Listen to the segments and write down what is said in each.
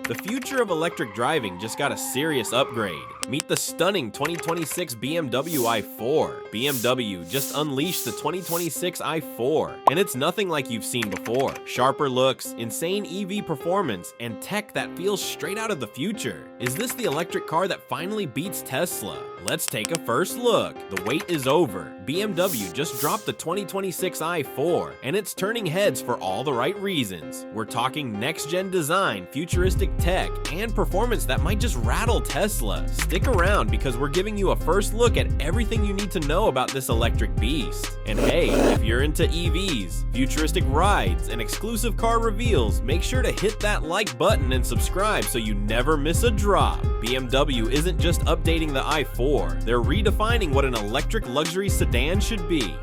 The future of electric driving just got a serious upgrade. Meet the stunning 2026 BMW i4. BMW just unleashed the 2026 i4, and it's nothing like you've seen before. Sharper looks, insane EV performance, and tech that feels straight out of the future. Is this the electric car that finally beats Tesla? Let's take a first look. The wait is over. BMW just dropped the 2026 i4, and it's turning heads for all the right reasons. We're talking next-gen design, futuristic tech, and performance that might just rattle Tesla. Stick around because we're giving you a first look at everything you need to know about this electric beast. And hey, if you're into EVs, futuristic rides, and exclusive car reveals, make sure to hit that like button and subscribe so you never miss a drop. BMW isn't just updating the i4, they're redefining what an electric luxury sedan should be.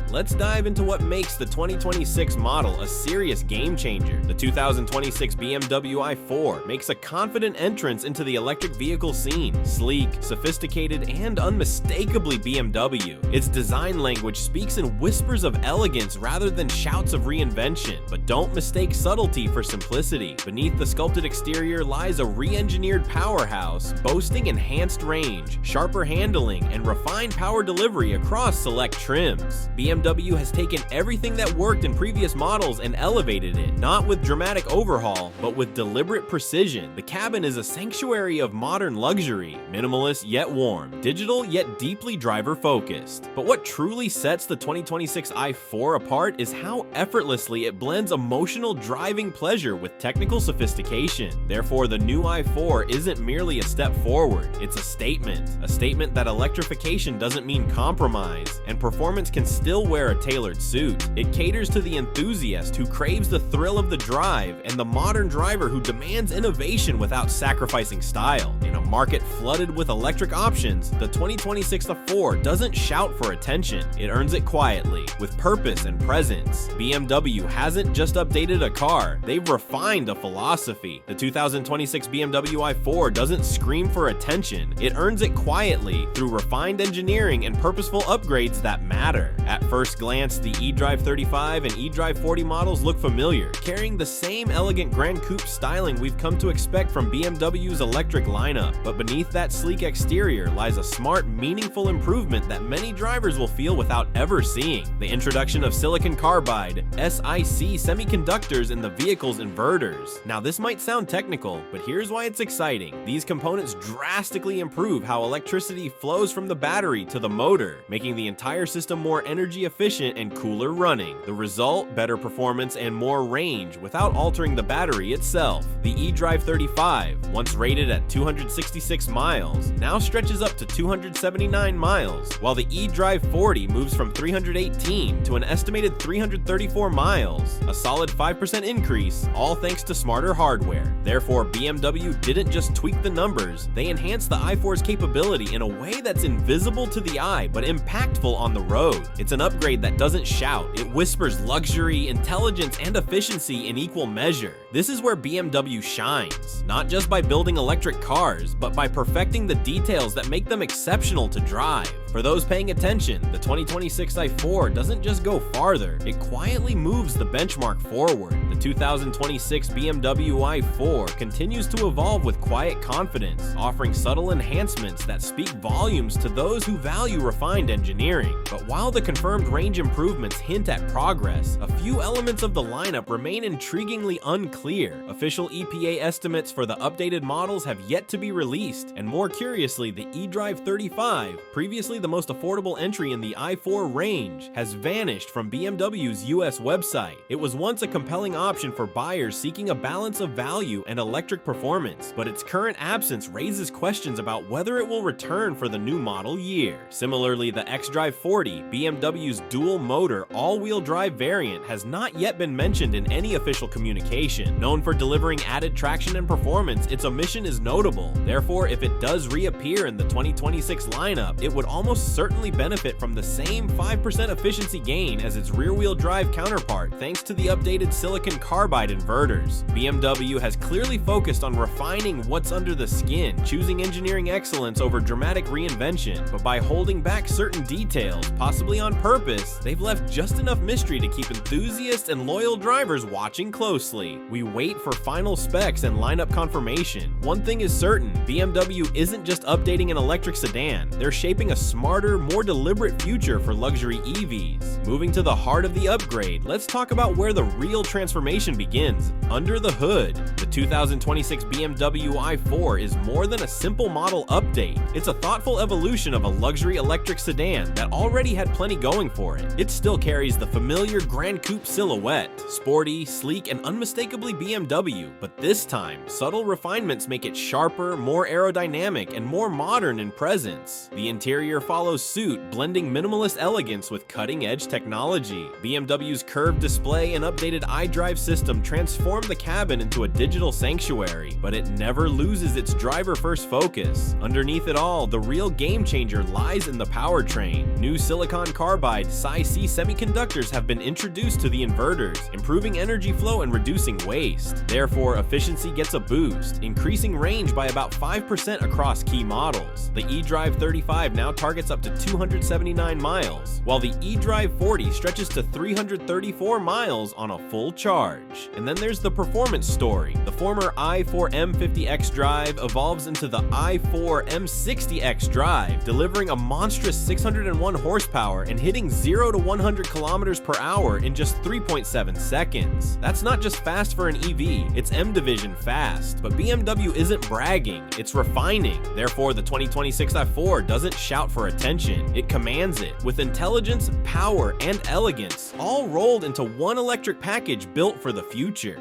Let's dive into what makes the 2026 model a serious game changer. The 2026 BMW i4 makes a confident entrance into the electric vehicle scene. Sleek, sophisticated, and unmistakably BMW. Its design language speaks in whispers of elegance rather than shouts of reinvention. But don't mistake subtlety for simplicity. Beneath the sculpted exterior lies a re-engineered powerhouse, boasting enhanced range, sharper handling, and refined power delivery across select trims. BMW has taken everything that worked in previous models and elevated it, not with dramatic overhaul, but with deliberate precision. The cabin is a sanctuary of modern luxury, minimalist yet warm, digital yet deeply driver-focused. But what truly sets the 2026 i4 apart is how effortlessly it blends emotional driving pleasure with technical sophistication. Therefore, the new i4 isn't merely a step forward, it's a statement that electrification doesn't mean compromise, and performance can still wear a tailored suit. It caters to the enthusiast who craves the thrill of the drive and the modern driver who demands innovation without sacrificing style. In a market flooded with electric options, the 2026 i4 doesn't shout for attention. It earns it quietly, with purpose and presence. BMW hasn't just updated a car, they've refined a philosophy. The 2026 BMW i4 doesn't scream for attention, it earns it quietly through refined engineering and purposeful upgrades that matter. At first glance, the eDrive 35 and eDrive 40 models look familiar, carrying the same elegant Grand Coupe styling we've come to expect from BMW's electric lineup. But beneath that sleek exterior lies a smart, meaningful improvement that many drivers will feel without ever seeing: the introduction of silicon carbide, SiC semiconductors in the vehicle's inverters. Now this might sound technical, but here's why it's exciting. These components drastically improve how electricity flows from the battery to the motor, making the entire system more energy efficient and cooler running. The result, better performance and more range without altering the battery itself. The eDrive 35, once rated at 266 miles, now stretches up to 279 miles, while the eDrive 40 moves from 318 to an estimated 334 miles, a solid 5% increase, all thanks to smarter hardware. Therefore, BMW didn't just tweak the numbers, they enhanced the i4's capability in a way that's invisible to the eye but impactful on the road. It's an upgrade that doesn't shout, it whispers luxury, intelligence, and efficiency in equal measure. This is where BMW shines, not just by building electric cars, but by perfecting the details that make them exceptional to drive. For those paying attention, the 2026 i4 doesn't just go farther, it quietly moves the benchmark forward. The 2026 BMW i4 continues to evolve with quiet confidence, offering subtle enhancements that speak volumes to those who value refined engineering. But while the confirmed range improvements hint at progress, a few elements of the lineup remain intriguingly unclear. Official EPA estimates for the updated models have yet to be released, and more curiously, the eDrive 35, previously the most affordable entry in the i4 range, has vanished from BMW's US website. It was once a compelling option for buyers seeking a balance of value and electric performance, but its current absence raises questions about whether it will return for the new model year. Similarly, the xDrive 40, BMW's dual-motor, all-wheel drive variant, has not yet been mentioned in any official communication. Known for delivering added traction and performance, its omission is notable. Therefore, if it does reappear in the 2026 lineup, it would almost almost certainly benefit from the same 5% efficiency gain as its rear-wheel drive counterpart thanks to the updated silicon carbide inverters. BMW has clearly focused on refining what's under the skin, choosing engineering excellence over dramatic reinvention, but by holding back certain details, possibly on purpose, they've left just enough mystery to keep enthusiasts and loyal drivers watching closely. We wait for final specs and lineup confirmation. One thing is certain, BMW isn't just updating an electric sedan, they're shaping a smarter, more deliberate future for luxury EVs. Moving to the heart of the upgrade, let's talk about where the real transformation begins, under the hood. The 2026 BMW i4 is more than a simple model update. It's a thoughtful evolution of a luxury electric sedan that already had plenty going for it. It still carries the familiar Grand Coupe silhouette, sporty, sleek, and unmistakably BMW, but this time, subtle refinements make it sharper, more aerodynamic, and more modern in presence. The interior follows suit, blending minimalist elegance with cutting-edge technology. BMW's curved display and updated iDrive system transform the cabin into a digital sanctuary, but it never loses its driver-first focus. Underneath it all, the real game-changer lies in the powertrain. New silicon carbide Sci-C semiconductors have been introduced to the inverters, improving energy flow and reducing waste. Therefore, efficiency gets a boost, increasing range by about 5% across key models. The eDrive 35 now targets up to 279 miles, while the eDrive 40 stretches to 334 miles on a full charge. And then there's the performance story. The former i4 M50X drive evolves into the i4 M60X drive, delivering a monstrous 601 horsepower and hitting 0 to 100 kilometers per hour in just 3.7 seconds. That's not just fast for an EV, it's M Division fast. But BMW isn't bragging, it's refining. Therefore, the 2026 i4 doesn't shout for attention, it commands it, with intelligence, power, and elegance, all rolled into one electric package built for the future.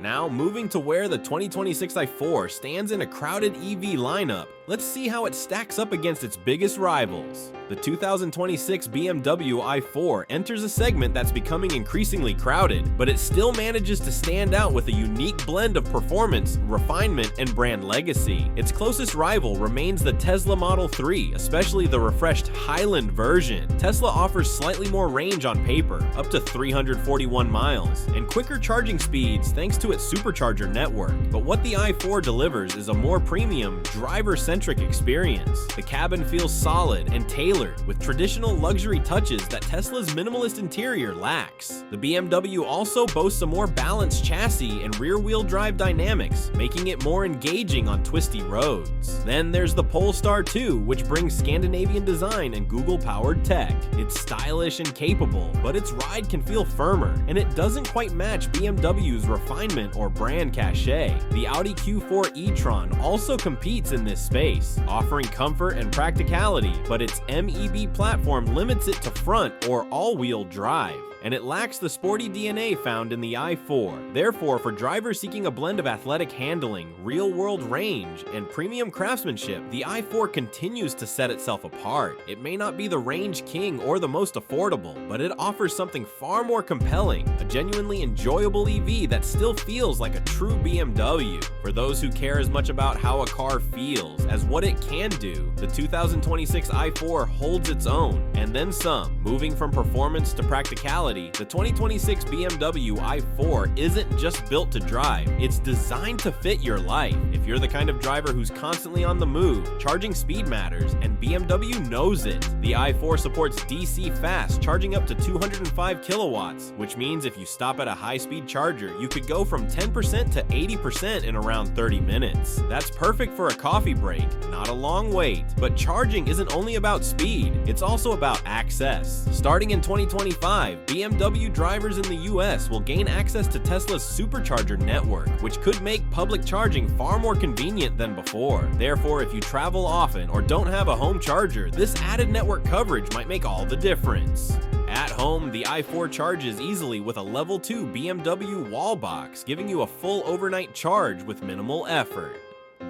Now, moving to where the 2026 i4 stands in a crowded EV lineup, let's see how it stacks up against its biggest rivals. The 2026 BMW i4 enters a segment that's becoming increasingly crowded, but it still manages to stand out with a unique blend of performance, refinement, and brand legacy. Its closest rival remains the Tesla Model 3, especially the refreshed Highland version. Tesla offers slightly more range on paper, up to 341 miles, and quicker charging speeds thanks to its supercharger network. But what the i4 delivers is a more premium, driver-centric experience. The cabin feels solid and tailored, with traditional luxury touches that Tesla's minimalist interior lacks. The BMW also boasts a more balanced chassis and rear-wheel drive dynamics, making it more engaging on twisty roads. Then there's the Polestar 2, which brings Scandinavian design and Google-powered tech. It's stylish and capable, but its ride can feel firmer, and it doesn't quite match BMW's refinement or brand cachet. The Audi Q4 e-tron also competes in this space, offering comfort and practicality, but its MEB platform limits it to front or all-wheel drive, and it lacks the sporty DNA found in the i4. Therefore, for drivers seeking a blend of athletic handling, real-world range, and premium craftsmanship, the i4 continues to set itself apart. It may not be the range king or the most affordable, but it offers something far more compelling, a genuinely enjoyable EV that still feels like a true BMW. For those who care as much about how a car feels as what it can do, the 2026 i4 holds its own, and then some. Moving from performance to practicality, the 2026 BMW i4 isn't just built to drive, it's designed to fit your life. If you're the kind of driver who's constantly on the move, charging speed matters, and BMW knows it. The i4 supports DC fast, charging up to 205 kilowatts, which means if you stop at a high-speed charger, you could go from 10% to 80% in around 30 minutes. That's perfect for a coffee break, not a long wait. But charging isn't only about speed, it's also about access. Starting in 2025, BMW drivers in the US will gain access to Tesla's supercharger network, which could make public charging far more convenient than before. Therefore, if you travel often or don't have a home charger, this added network coverage might make all the difference. At home, the i4 charges easily with a level 2 BMW wall box, giving you a full overnight charge with minimal effort.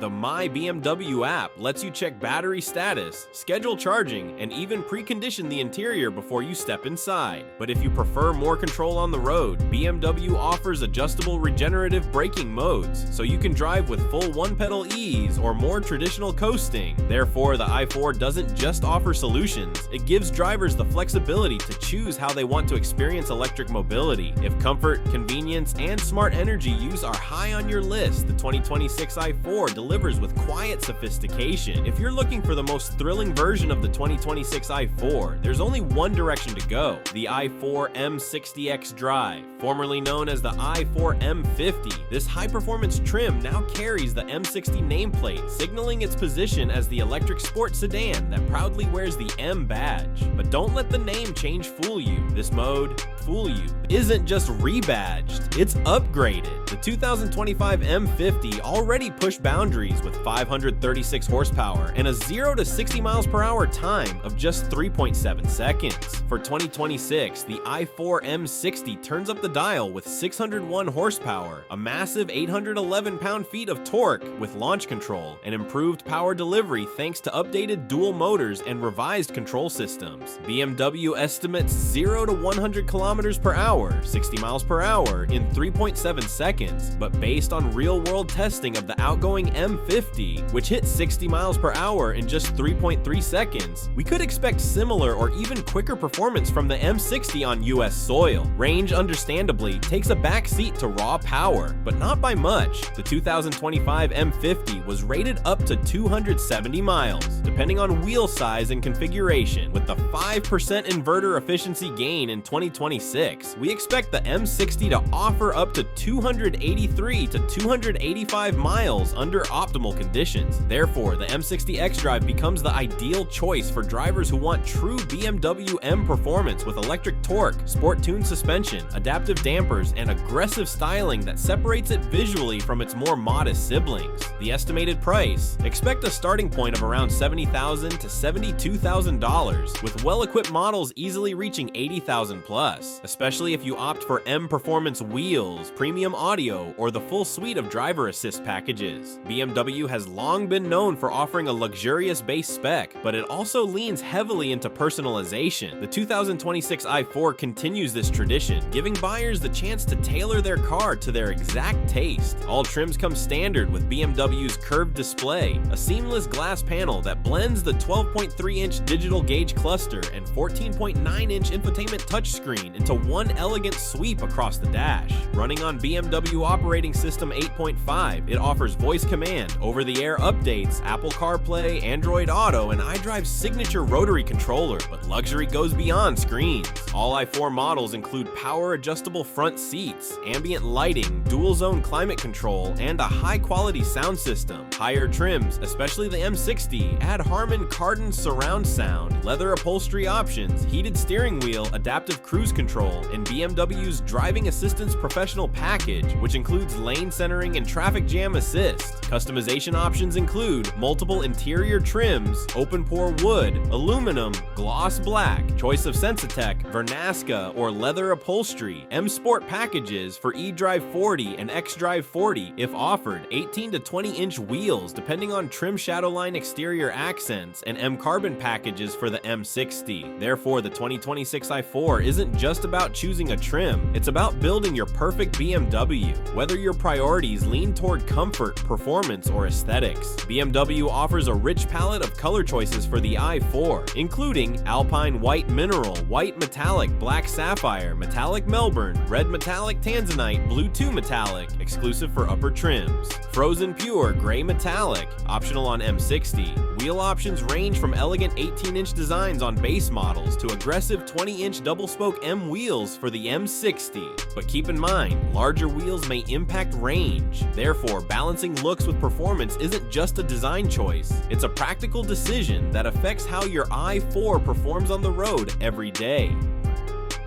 The My BMW app lets you check battery status, schedule charging, and even precondition the interior before you step inside. But if you prefer more control on the road, BMW offers adjustable regenerative braking modes, so you can drive with full one-pedal ease or more traditional coasting. Therefore, the i4 doesn't just offer solutions, it gives drivers the flexibility to choose how they want to experience electric mobility. If comfort, convenience, and smart energy use are high on your list, the 2026 i4 delivers with quiet sophistication. If you're looking for the most thrilling version of the 2026 i4, there's only one direction to go: the i4 M60X Drive, formerly known as the i4 M50. This high-performance trim now carries the M60 nameplate, signaling its position as the electric sports sedan that proudly wears the M badge. But don't let the name change fool you. This mode, fool you, isn't just rebadged, it's upgraded. The 2025 M50 already pushed boundaries with 536 horsepower and a 0 to 60 miles per hour time of just 3.7 seconds. For 2026, the i4 M60 turns up the dial with 601 horsepower, a massive 811 pound-feet of torque with launch control, and improved power delivery thanks to updated dual motors and revised control systems. BMW estimates 0 to 100 kilometers per hour, 60 miles per hour, in 3.7 seconds, but based on real-world testing of the outgoing M50, which hit 60 miles per hour in just 3.3 seconds, we could expect similar or even quicker performance from the M60 on US soil. Range, understandably, takes a backseat to raw power, but not by much. The 2025 M50 was rated up to 270 miles, depending on wheel size and configuration. With the 5% inverter efficiency gain in 2026, we expect the M60 to offer up to 283 to 285 miles under optimal conditions. Therefore, the M60X Drive becomes the ideal choice for drivers who want true BMW M performance with electric torque, sport-tuned suspension, adaptive dampers, and aggressive styling that separates it visually from its more modest siblings. The estimated price: expect a starting point of around $70,000 to $72,000, with well-equipped models easily reaching $80,000 plus, especially if you opt for M performance wheels, premium audio, or the full suite of driver assist packages. BMW has long been known for offering a luxurious base spec, but it also leans heavily into personalization. The 2026 i4 continues this tradition, giving buyers the chance to tailor their car to their exact taste. All trims come standard with BMW's curved display, a seamless glass panel that blends the 12.3-inch digital gauge cluster and 14.9-inch infotainment touchscreen into one elegant sweep across the dash. Running on BMW operating system 8.5, it offers voice command, over-the-air updates, Apple CarPlay, Android Auto, and iDrive's signature rotary controller, but luxury goes beyond screens. All i4 models include power-adjustable front seats, ambient lighting, dual-zone climate control, and a high-quality sound system. Higher trims, especially the M60, add Harman Kardon surround sound, leather upholstery options, heated steering wheel, adaptive cruise control, and BMW's driving assistance professional package, which includes lane centering and traffic jam assist. Customization options include multiple interior trims, open-pore wood, aluminum, gloss black, choice of Sensitech, Vernasca, or leather upholstery, M Sport packages for eDrive 40 and xDrive 40 if offered, 18 to 20-inch wheels depending on trim shadowline exterior accents, and M Carbon packages for the M60. Therefore, the 2026 i4 isn't just about choosing a trim, it's about building your perfect BMW. Whether your priorities lean toward comfort, performance, or aesthetics, BMW offers a rich palette of color choices for the i4, including Alpine White Mineral, White Metallic, Black Sapphire, Metallic Melbourne, Red Metallic Tanzanite, Blue 2 Metallic, exclusive for upper trims, Frozen Pure Gray Metallic, optional on M60. Wheel options range from elegant 18-inch designs on base models to aggressive 20-inch double-spoke M wheels for the M60. But keep in mind, larger wheels may impact range. Therefore, balancing looks with performance isn't just a design choice, it's a practical decision that affects how your i4 performs on the road every day.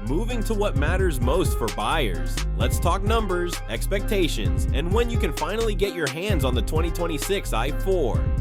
Moving to what matters most for buyers, let's talk numbers, expectations, and when you can finally get your hands on the 2026 i4.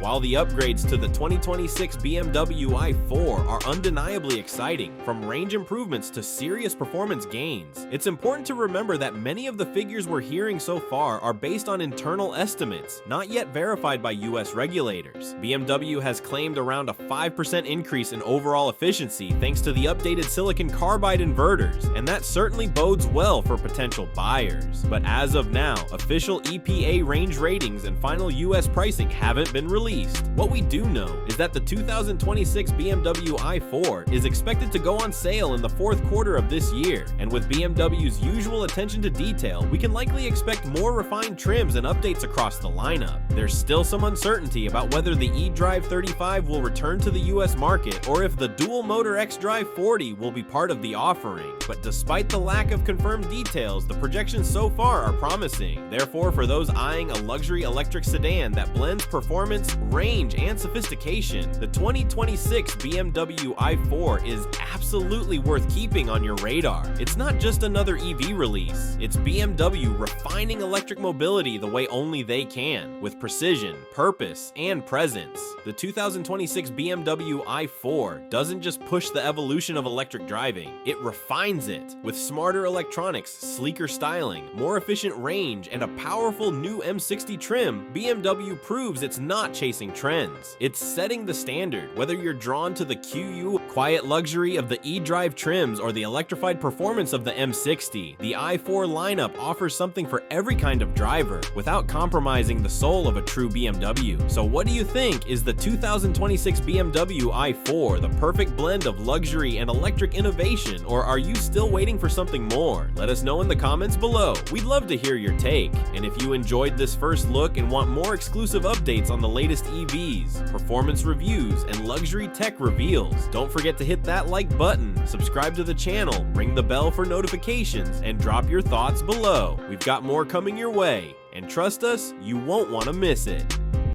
While the upgrades to the 2026 BMW i4 are undeniably exciting, from range improvements to serious performance gains, it's important to remember that many of the figures we're hearing so far are based on internal estimates, not yet verified by US regulators. BMW has claimed around a 5% increase in overall efficiency thanks to the updated silicon carbide inverters, and that certainly bodes well for potential buyers. But as of now, official EPA range ratings and final US pricing haven't been released. What we do know is that the 2026 BMW i4 is expected to go on sale in the fourth quarter of this year, and with BMW's usual attention to detail, we can likely expect more refined trims and updates across the lineup. There's still some uncertainty about whether the eDrive 35 will return to the US market or if the dual-motor xDrive 40 will be part of the offering, but despite the lack of confirmed details, the projections so far are promising. Therefore, for those eyeing a luxury electric sedan that blends performance, range, and sophistication, the 2026 BMW i4 is absolutely worth keeping on your radar. It's not just another EV release, it's BMW refining electric mobility the way only they can, with precision, purpose, and presence. The 2026 BMW i4 doesn't just push the evolution of electric driving, it refines it. With smarter electronics, sleeker styling, more efficient range, and a powerful new M60 trim, BMW proves it's not chasing trends. It's setting the standard. Whether you're drawn to the quiet luxury of the eDrive trims or the electrified performance of the M60, the i4 lineup offers something for every kind of driver without compromising the soul of a true BMW. So what do you think? Is the 2026 BMW i4 the perfect blend of luxury and electric innovation, or are you still waiting for something more? Let us know in the comments below. We'd love to hear your take. And if you enjoyed this first look and want more exclusive updates on the latest EVs, performance reviews, and luxury tech reveals, don't forget to hit that like button, subscribe to the channel, ring the bell for notifications, and drop your thoughts below. We've got more coming your way, and trust us, you won't want to miss it.